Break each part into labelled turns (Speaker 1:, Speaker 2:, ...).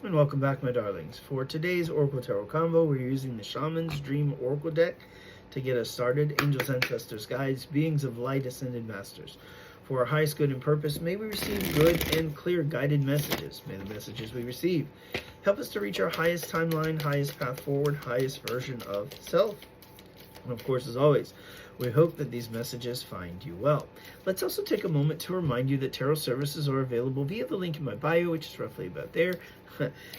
Speaker 1: And welcome back, my darlings. For today's Oracle Tarot combo, we're using the Shaman's Dream Oracle deck to get us started. Angels, ancestors, guides, beings of light, ascended masters. For our highest good and purpose, may we receive good and clear guided messages. May the messages we receive help us to reach our highest timeline, highest path forward, highest version of self. And of course, as always, we hope that these messages find you well. Let's also take a moment to remind you that tarot services are available via the link in my bio, which is roughly about there.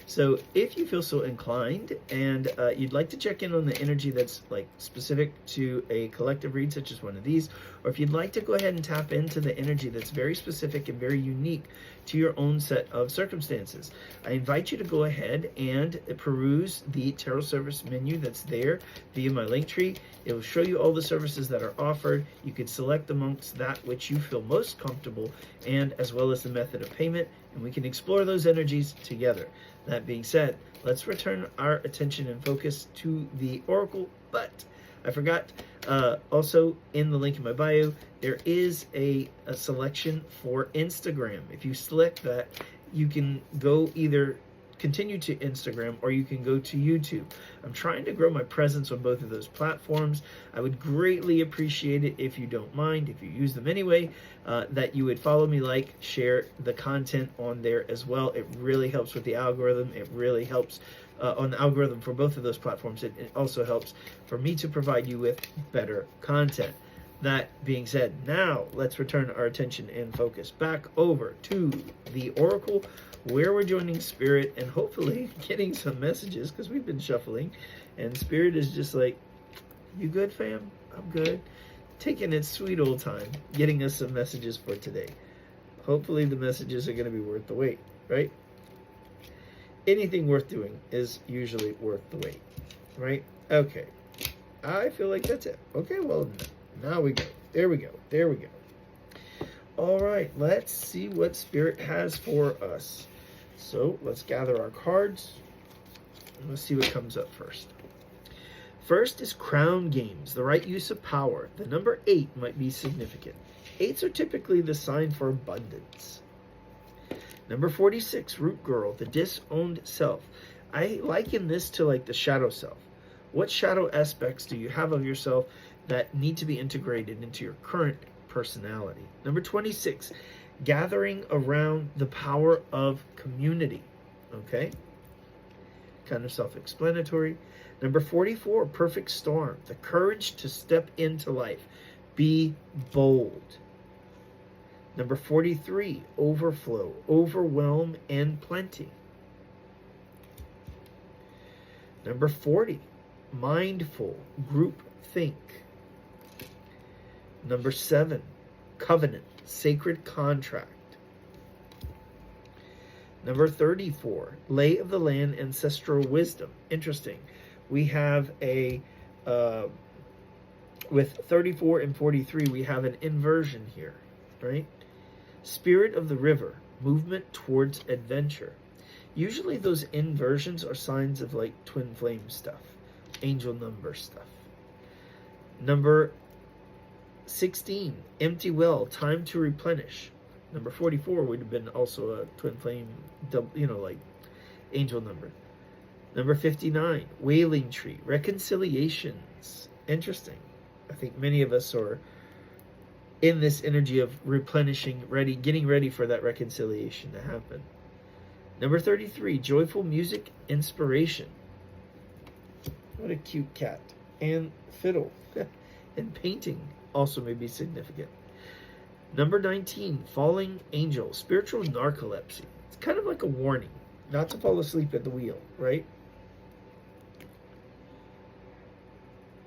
Speaker 1: So if you feel so inclined and you'd like to check in on the energy that's like specific to a collective read such as one of these, or if you'd like to go ahead and tap into the energy that's very specific and very unique to your own set of circumstances, I invite you to go ahead and peruse the tarot service menu that's there via my link tree. It will show you all the services that are offered. You can select amongst that which you feel most comfortable, and as well as the method of payment, and we can explore those energies together. That being said, let's return our attention and focus to the Oracle. But I forgot, also in the link in my bio, there is a selection for Instagram. If you select that, you can go either continue to Instagram or you can go to YouTube. I'm trying to grow my presence on both of those platforms. I would greatly appreciate it if you don't mind, if you use them anyway, that you would follow me, like, share the content on there as well. It really helps with the algorithm. It really helps on the algorithm for both of those platforms. It also helps for me to provide you with better content. That being said, now let's return our attention and focus back over to the Oracle, where we're joining Spirit and hopefully getting some messages, because we've been shuffling and Spirit is just like, you good, fam? I'm good. Taking its sweet old time getting us some messages for today. Hopefully the messages are going to be worth the wait, right? Anything worth doing is usually worth the wait, right? Okay, I feel like that's it. Okay, well, now we go. There we go. There we go. All right, let's see what Spirit has for us. So let's gather our cards and let's see what comes up first. First is Crown Games, the right use of power. The number 8 might be significant. 8s are typically the sign for abundance. Number 46, Root Girl, the disowned self. I liken this to like the shadow self. What shadow aspects do you have of yourself that need to be integrated into your current personality? Number 26, gathering around the power of community. Okay, kind of self-explanatory. Number 44, Perfect Storm, the courage to step into life. Be bold. Number 43, Overflow, overwhelm and plenty. Number 40, Mindful, group think. Number 7, Covenant, sacred contract. Number 34, Lay of the Land, ancestral wisdom. Interesting. We have a, with 34 and 43, we have an inversion here, right? Spirit of the River, movement towards adventure. Usually those inversions are signs of like twin flame stuff, angel number stuff. Number 16, Empty Well, time to replenish. Number 44 would have been also a twin flame, like angel number. Number 59, Wailing Tree, reconciliations. Interesting. I think many of us are in this energy of replenishing, getting ready for that reconciliation to happen. Number 33, Joyful Music, inspiration. What a cute cat. And fiddle. And painting also may be significant. Number 19, Falling Angel, spiritual narcolepsy. It's kind of like a warning not to fall asleep at the wheel, right?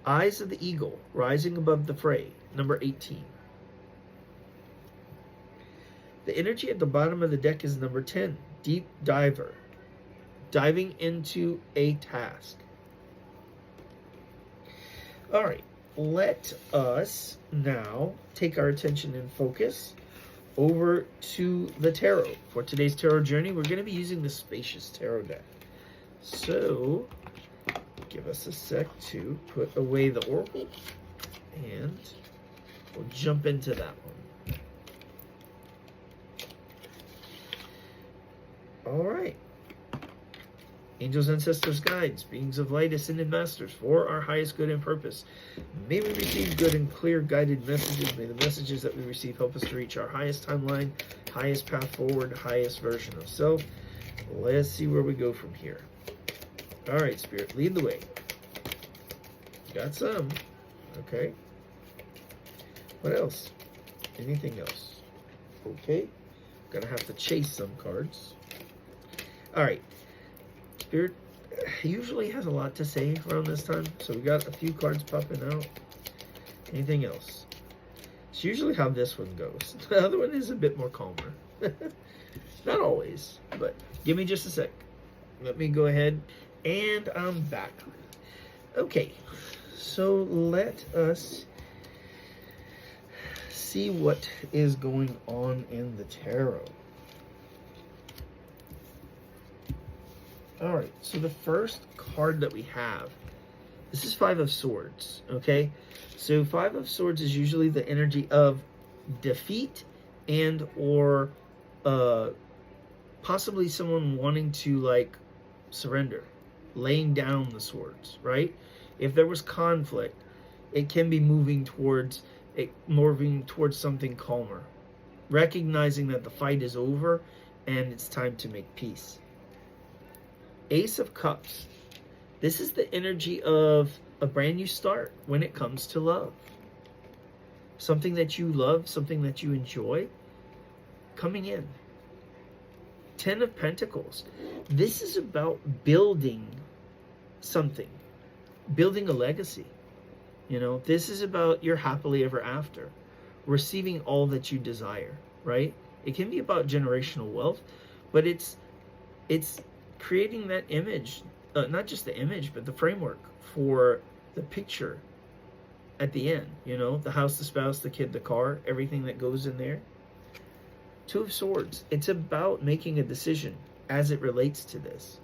Speaker 1: Eyes of the Eagle, rising above the fray. Number 18. The energy at the bottom of the deck is number 10, Deep Diver, diving into a task. All right, let us now take our attention and focus over to the tarot. For today's tarot journey, we're going to be using the Spacious Tarot deck. So give us a sec to put away the Oracle, and we'll jump into that one. All right. Angels, ancestors, guides, beings of light, ascended masters, for our highest good and purpose. May we receive good and clear guided messages. May the messages that we receive help us to reach our highest timeline, highest path forward, highest version of self. Let's see where we go from here. All right, Spirit, lead the way. Got some. Okay. What else? Anything else? Okay. Gonna have to chase some cards. All right. Spirit usually has a lot to say around this time, so we got a few cards popping out. Anything else? It's usually how this one goes. The other one is a bit more calmer. Not always, but give me just a sec. Let me go ahead, and I'm back. Okay, so let us see what is going on in the tarot. All right, so the first card that we have, this is Five of Swords, okay? So Five of Swords is usually the energy of defeat and or possibly someone wanting to, like, surrender, laying down the swords, right? If there was conflict, it can be moving towards something calmer, recognizing that the fight is over and it's time to make peace. Ace of Cups. This is the energy of a brand new start when it comes to love. Something that you love, something that you enjoy, coming in. Ten of Pentacles. This is about building something, building a legacy. You know, this is about your happily ever after, receiving all that you desire, right? It can be about generational wealth, but it's creating that image, not just the image, but the framework for the picture at the end, you know, the house, the spouse, the kid, the car, everything that goes in there. Two of Swords. It's about making a decision as it relates to this.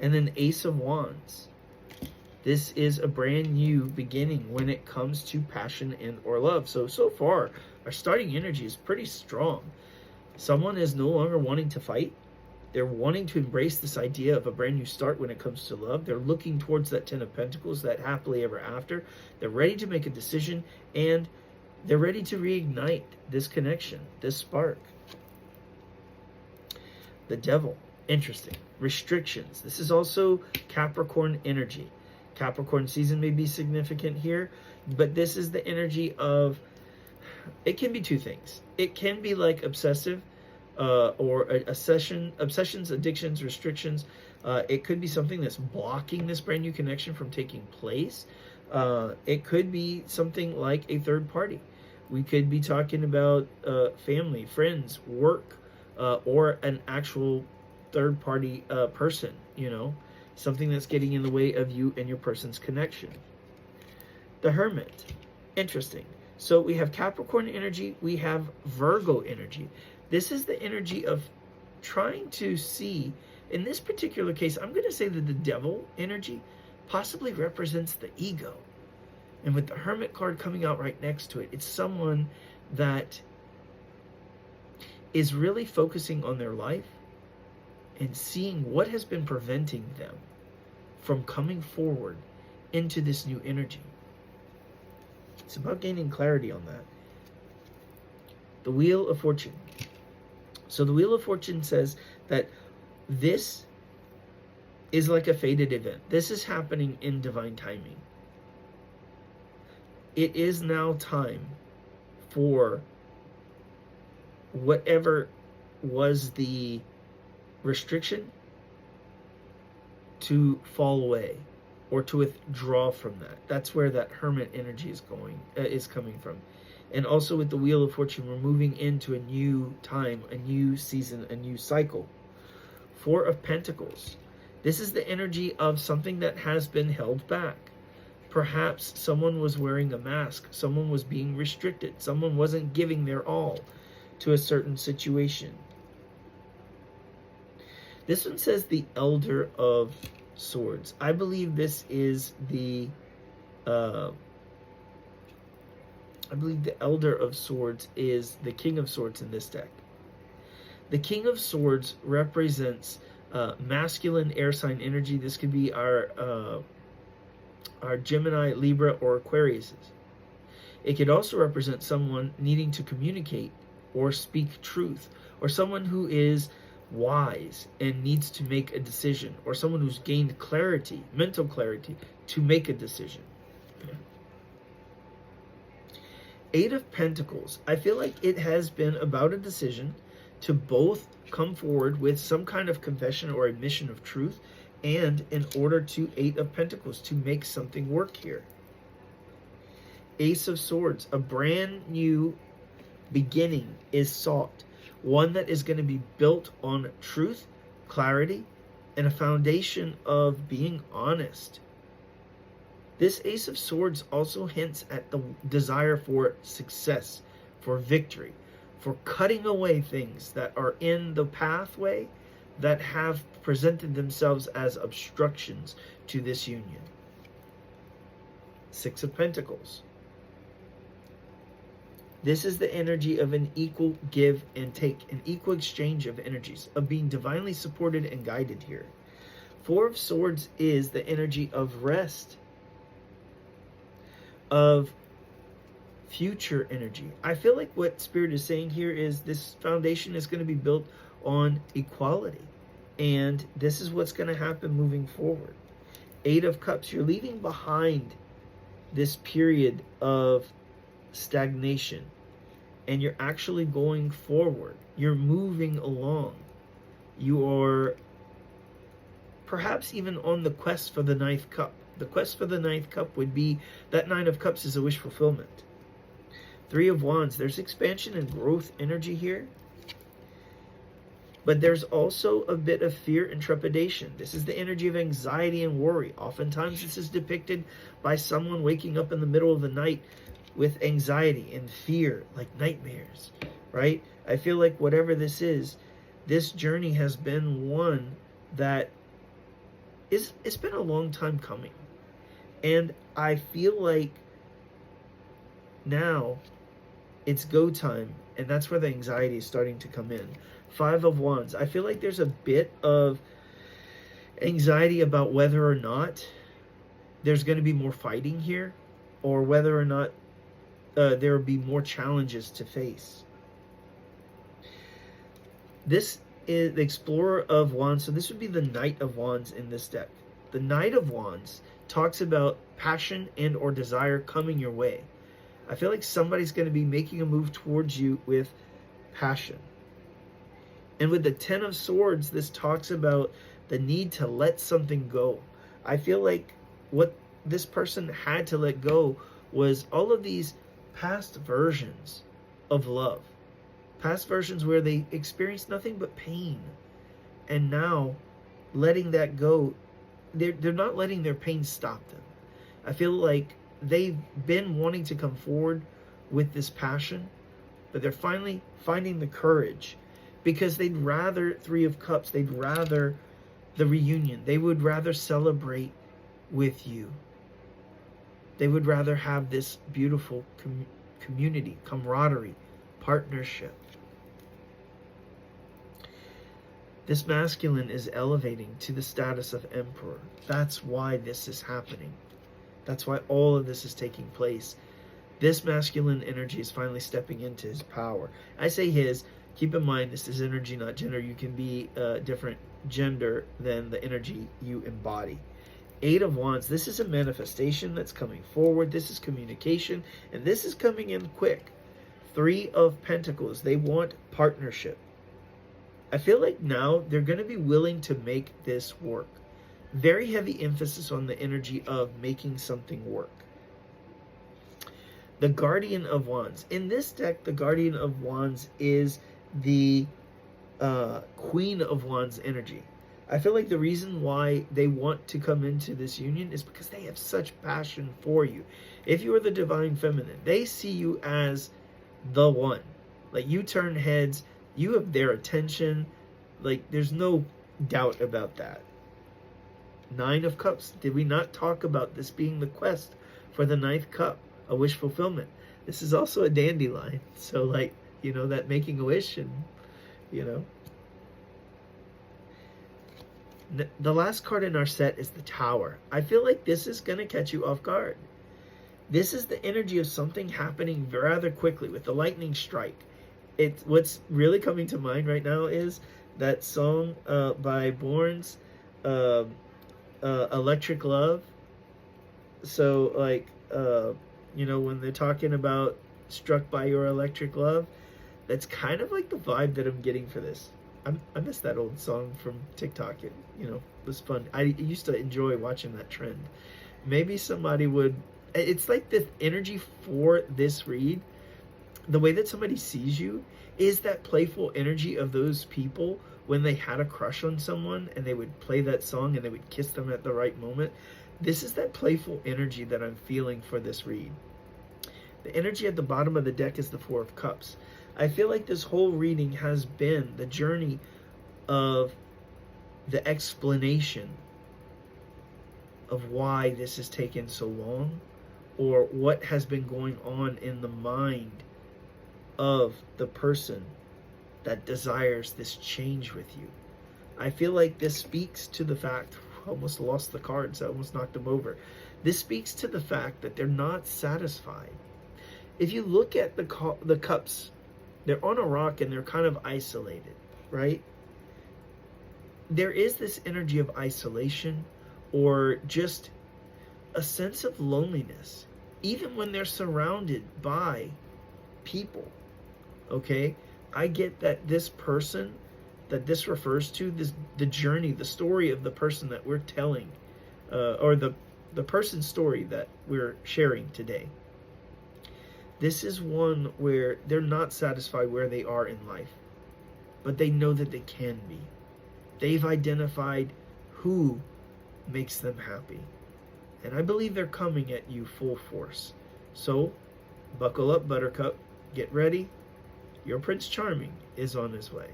Speaker 1: And then Ace of Wands. This is a brand new beginning when it comes to passion and or love. So far, our starting energy is pretty strong. Someone is no longer wanting to fight. They're wanting to embrace this idea of a brand new start when it comes to love. They're looking towards that Ten of Pentacles, that happily ever after. They're ready to make a decision, and they're ready to reignite this connection, this spark. The Devil. Interesting. Restrictions. This is also Capricorn energy. Capricorn season may be significant here, but this is the energy of, it can be two things. It can be like obsessive, or obsessions, addictions, restrictions. It could be something that's blocking this brand new connection from taking place. It could be something like a third party. We could be talking about family, friends, work, or an actual third party person, you know, something that's getting in the way of you and your person's connection. The Hermit. Interesting. So we have Capricorn energy, we have Virgo energy. This is the energy of trying to see, in this particular case, I'm going to say that the Devil energy possibly represents the ego. And with the Hermit card coming out right next to it, it's someone that is really focusing on their life and seeing what has been preventing them from coming forward into this new energy. It's about gaining clarity on that. The Wheel of Fortune. So the Wheel of Fortune says that this is like a fated event. This is happening in divine timing. It is now time for whatever was the restriction to fall away or to withdraw from that. That's where that Hermit energy is coming from. And also with the Wheel of Fortune, we're moving into a new time, a new season, a new cycle. Four of Pentacles. This is the energy of something that has been held back. Perhaps someone was wearing a mask. Someone was being restricted. Someone wasn't giving their all to a certain situation. This one says the Elder of Swords. I believe this is the Elder of Swords is the King of Swords in this deck. The King of Swords represents Masculine air sign energy. This could be our Gemini, Libra, or Aquarius. It could also represent someone needing to communicate or speak truth, or someone who is wise and needs to make a decision, or someone who's gained clarity, mental clarity, to make a decision. Eight of Pentacles. I feel like it has been about a decision to both come forward with some kind of confession or admission of truth, and in order to Eight of Pentacles, to make something work here. Ace of Swords. A brand new beginning is sought. One that is going to be built on truth, clarity, and a foundation of being honest. This Ace of Swords also hints at the desire for success, for victory, for cutting away things that are in the pathway that have presented themselves as obstructions to this union. Six of Pentacles. This is the energy of an equal give and take, an equal exchange of energies, of being divinely supported and guided here. Four of Swords is the energy of rest, of future energy. I feel like what Spirit is saying here is this foundation is going to be built on equality, and this is what's going to happen moving forward. Eight of Cups. You're leaving behind this period of stagnation, and you're actually going forward. You're moving along. You are perhaps even on the quest for the ninth cup. The quest for the ninth cup would be that Nine of Cups is a wish fulfillment. Three of Wands. There's expansion and growth energy here, but there's also a bit of fear and trepidation. This is the energy of anxiety and worry. Oftentimes this is depicted by someone waking up in the middle of the night with anxiety and fear, like nightmares, right? I feel like whatever this is, this journey has been one that it's been a long time coming. And I feel like now it's go time, and that's where the anxiety is starting to come in. Five of Wands. I feel like there's a bit of anxiety about whether or not there's going to be more fighting here, or whether or not there will be more challenges to face. This is the Explorer of Wands. So this would be the Knight of Wands in this deck. The Knight of Wands talks about passion and or desire coming your way. I feel like somebody's going to be making a move towards you with passion. And with the Ten of Swords, this talks about the need to let something go. I feel like what this person had to let go was all of these past versions of love. Past versions where they experienced nothing but pain. And now, letting that go, they're not letting their pain stop them. I feel like they've been wanting to come forward with this passion, but they're finally finding the courage, because they'd rather, Three of Cups, they'd rather the reunion. They would rather celebrate with you. They would rather have this beautiful community, camaraderie, partnership. This masculine is elevating to the status of emperor. That's why this is happening. That's why all of this is taking place. This masculine energy is finally stepping into his power. I say his. Keep in mind, this is energy, not gender. You can be a different gender than the energy you embody. Eight of Wands. This is a manifestation that's coming forward. This is communication, and this is coming in quick. Three of Pentacles. They want partnership. I feel like now they're going to be willing to make this work. Very heavy emphasis on the energy of making something work. The Guardian of Wands. In this deck, the Guardian of Wands is the Queen of Wands energy. I feel like the reason why they want to come into this union is because they have such passion for you. If you are the Divine Feminine, they see you as the one. Like, you turn heads, you have their attention. Like, there's no doubt about that. Nine of Cups. Did we not talk about this being the quest for the ninth cup, a wish fulfillment? This is also a dandelion. So, like, you know, that making a wish, and, you know. The last card in our set is the Tower. I feel like this is going to catch you off guard. This is the energy of something happening rather quickly with the lightning strike. What's really coming to mind right now is that song by Borns, Electric Love. So, like, when they're talking about struck by your electric love, that's kind of like the vibe that I'm getting for this. I miss that old song from TikTok. It was fun. I used to enjoy watching that trend. Maybe somebody would. It's like the energy for this read. The way that somebody sees you is that playful energy of those people when they had a crush on someone and they would play that song and they would kiss them at the right moment. This is that playful energy that I'm feeling for this read. The energy at the bottom of the deck is the Four of Cups. I feel like this whole reading has been the journey of the explanation of why this has taken so long, or what has been going on in the mind of the person that desires this change with you. I feel like this speaks to the fact, I almost lost the cards, I almost knocked them over. This speaks to the fact that they're not satisfied. If you look at the cups, they're on a rock and they're kind of isolated, right? There is this energy of isolation or just a sense of loneliness, even when they're surrounded by people, okay? I get that this person that this refers to, the journey, the story of the person that we're telling, or the person's story that we're sharing today. This is one where they're not satisfied where they are in life, but they know that they can be. They've identified who makes them happy. And I believe they're coming at you full force. So, buckle up, Buttercup. Get ready. Your Prince Charming is on his way.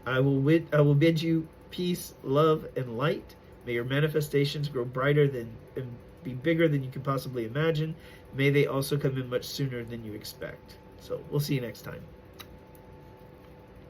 Speaker 1: I will bid you peace, love, and light. May your manifestations grow brighter and be bigger than you can possibly imagine. May they also come in much sooner than you expect. So we'll see you next time.